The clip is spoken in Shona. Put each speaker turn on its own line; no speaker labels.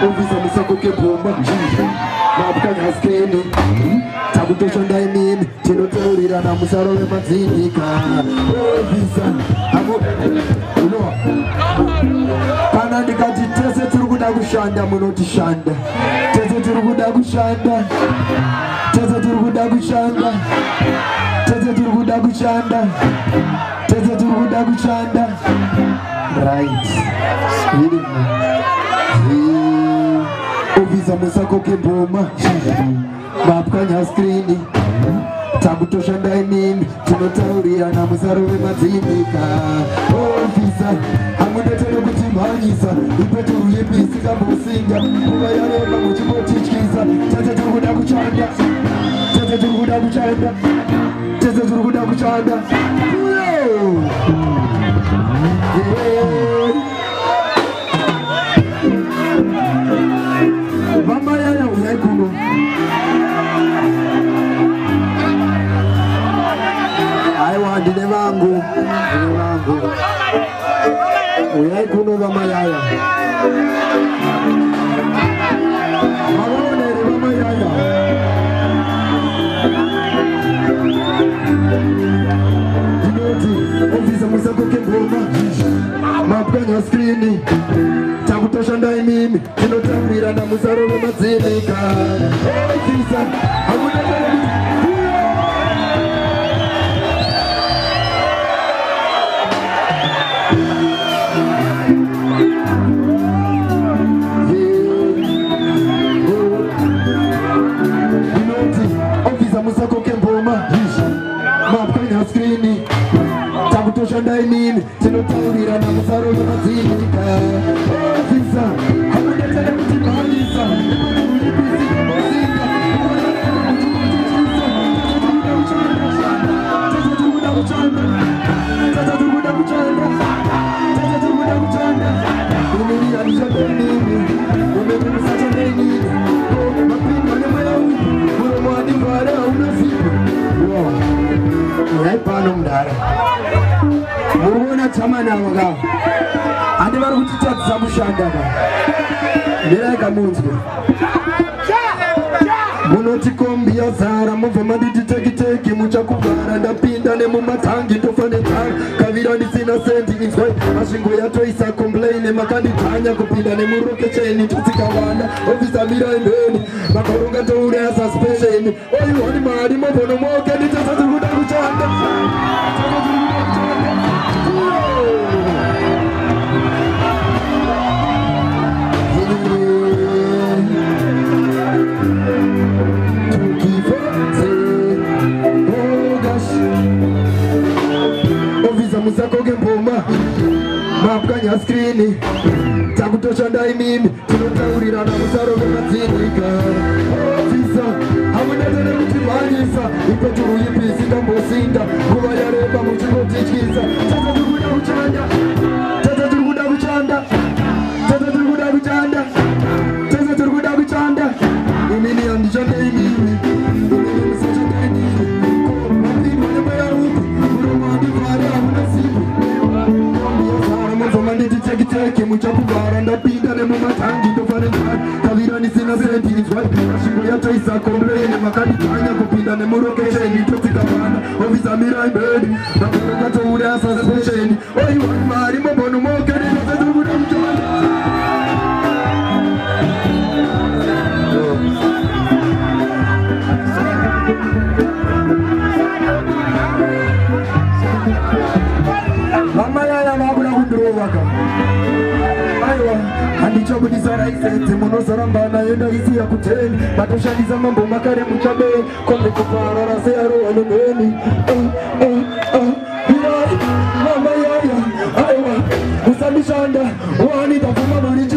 Uvisa musako ke bomba mapukanya skeni takutosha ndaimimi tinotaurirana musaro wemadzinika Uvisa kana ndikati tese tiri kuda kushanda munotishanda tese tiri kuda kushanda tese tiri kuda kushanda tese tiri kuda kushanda tese tiri kuda kushanda right Uvisa musako kemboma mapukanya skrini takutosha ndaimimi tinotaurirana musaro wemadzinika Uvisa hamudetero kuti mhanyisa ipeturu yepi isingambosinga kuva yareba muchimbotityisa tese tiri kuda kuchanda tese tiri kuda kuchanda tese tiri kuda kuchanda vamayaya uyai kuno aiwa ndine vangu uyai kuno vamayaya mavaonere vamayaya ndinoti Uvisa musako kemboma mapukanya skrini takutosha ndaimimi tinotaurirana musaro wemadzinika Uvisa hamudetero musako kemboma mapukanya skrini takutosha ndaimimi tinotaurirana musaro wemadzinika Uvisa hamudetero kuti mhanyisa pano mudara murikuona tamanavo kavo handi vari kutitadzisa kushanda ka nderaika munzwe munoti kombi yazara mubva manditi tekiteki muchakuvhara ndapinda nemumatangi ndofanetara kavira ndisina sendi inzwai masvingo yatoisa komplaine makanditanya kupinda nemurokecheni tosikavanda Uvisa mirai mbeni makaronga touraya suspesheni oiwani mari mobhono moke nditese tiri kuda kuchanda Uvisa musako kemboma mapukanya skrini takutosha ndaimimi tinotaurirana musaro wemadzinika Uvisa hamudetero kuti mhanyisa ipeturu ipi isingambosinga kuva yareba muchimbotityisa tese tiri kuda kuchanda tese tiri kuda kuchanda tese tiri kuda kuchanda tese tiri kuda kuchanda imini handishanda imimi imini musachanda imimi mapinwa nemayaupi muromo handivhari hamuna simbi yozara mubva manditi tekiteki muchakuvhara ndapinda nemumatangi ndofanenjari kavira ndisina sendi inzwai masvingo yatoisa komplaine makanditanya kupinda nemurokesheni tosikavana Uvisa mirai mbeni makaronga touraya suspesheni oiwani mari mobhono moke nditese tiri kuda kuchanda vamayaya vakuda kundirovaka aiwa handichobudisa raisete munozarambana yendaisiya kuteni matoshandisa mambo makare muchabei kombe kuparara seyarowanembeni vamayaya aiwa musandishanda wani tafuma marichi